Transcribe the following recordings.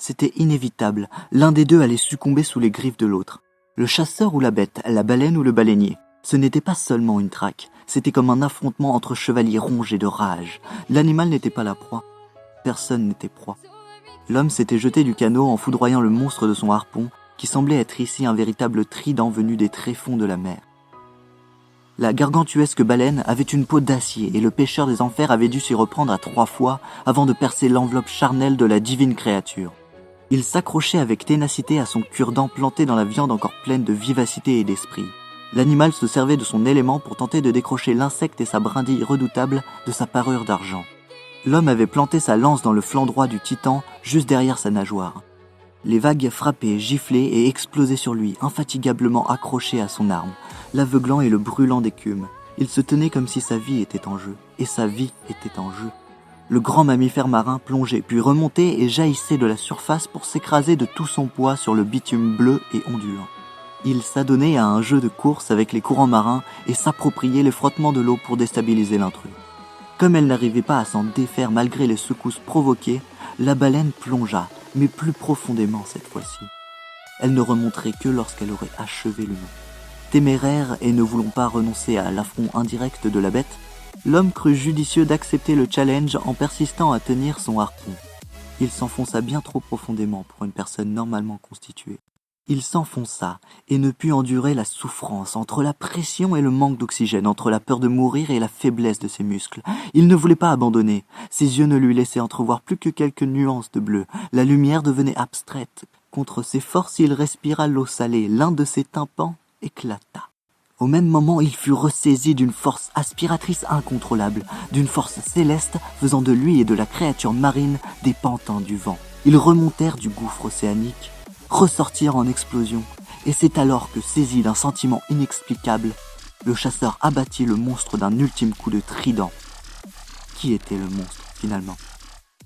C'était inévitable, l'un des deux allait succomber sous les griffes de l'autre. Le chasseur ou la bête, la baleine ou le baleinier. Ce n'était pas seulement une traque, c'était comme un affrontement entre chevaliers rongés de rage. L'animal n'était pas la proie, personne n'était proie. L'homme s'était jeté du canot en foudroyant le monstre de son harpon, qui semblait être ici un véritable trident venu des tréfonds de la mer. La gargantuesque baleine avait une peau d'acier et le pêcheur des enfers avait dû s'y reprendre à 3 fois avant de percer l'enveloppe charnelle de la divine créature. Il s'accrochait avec ténacité à son cure-dent planté dans la viande encore pleine de vivacité et d'esprit. L'animal se servait de son élément pour tenter de décrocher l'insecte et sa brindille redoutable de sa parure d'argent. L'homme avait planté sa lance dans le flanc droit du titan, juste derrière sa nageoire. Les vagues frappaient, giflaient et explosaient sur lui, infatigablement accroché à son arme, l'aveuglant et le brûlant d'écume. Il se tenait comme si sa vie était en jeu, et sa vie était en jeu. Le grand mammifère marin plongeait, puis remontait et jaillissait de la surface pour s'écraser de tout son poids sur le bitume bleu et ondulant. Il s'adonnait à un jeu de course avec les courants marins et s'appropriait le frottement de l'eau pour déstabiliser l'intrus. Comme elle n'arrivait pas à s'en défaire malgré les secousses provoquées, la baleine plongea, mais plus profondément cette fois-ci. Elle ne remonterait que lorsqu'elle aurait achevé l'humain. Téméraire et ne voulant pas renoncer à l'affront indirect de la bête, l'homme crut judicieux d'accepter le challenge en persistant à tenir son harpon. Il s'enfonça bien trop profondément pour une personne normalement constituée. Il s'enfonça et ne put endurer la souffrance entre la pression et le manque d'oxygène, entre la peur de mourir et la faiblesse de ses muscles. Il ne voulait pas abandonner. Ses yeux ne lui laissaient entrevoir plus que quelques nuances de bleu. La lumière devenait abstraite. Contre ses forces, il respira l'eau salée. L'un de ses tympans éclata. Au même moment, il fut ressaisi d'une force aspiratrice incontrôlable, d'une force céleste faisant de lui et de la créature marine des pantins du vent. Ils remontèrent du gouffre océanique, ressortirent en explosion, et c'est alors que, saisi d'un sentiment inexplicable, le chasseur abattit le monstre d'un ultime coup de trident. Qui était le monstre, finalement?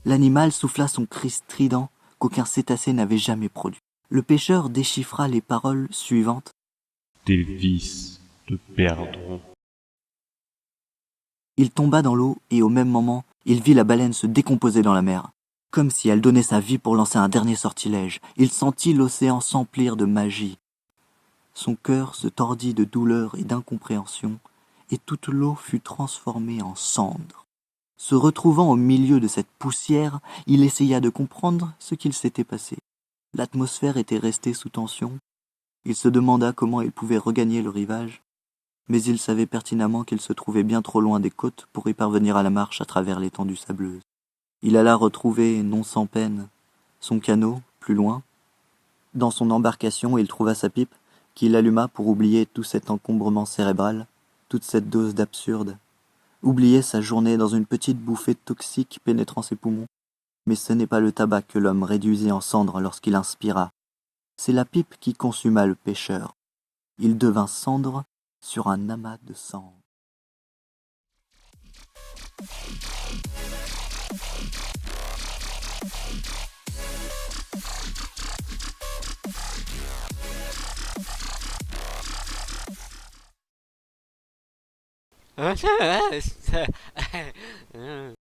L'animal souffla son cri strident qu'aucun cétacé n'avait jamais produit. Le pêcheur déchiffra les paroles suivantes. Tes vices te perdront. Il tomba dans l'eau et au même moment, il vit la baleine se décomposer dans la mer. Comme si elle donnait sa vie pour lancer un dernier sortilège, il sentit l'océan s'emplir de magie. Son cœur se tordit de douleur et d'incompréhension, et toute l'eau fut transformée en cendres. Se retrouvant au milieu de cette poussière, il essaya de comprendre ce qu'il s'était passé. L'atmosphère était restée sous tension. Il se demanda comment il pouvait regagner le rivage, mais il savait pertinemment qu'il se trouvait bien trop loin des côtes pour y parvenir à la marche à travers l'étendue sableuse. Il alla retrouver, non sans peine, son canot, plus loin. Dans son embarcation, il trouva sa pipe, qu'il alluma pour oublier tout cet encombrement cérébral, toute cette dose d'absurde. Oublier sa journée dans une petite bouffée toxique pénétrant ses poumons. Mais ce n'est pas le tabac que l'homme réduisit en cendres lorsqu'il inspira. C'est la pipe qui consuma le pêcheur. Il devint cendre sur un amas de cendres.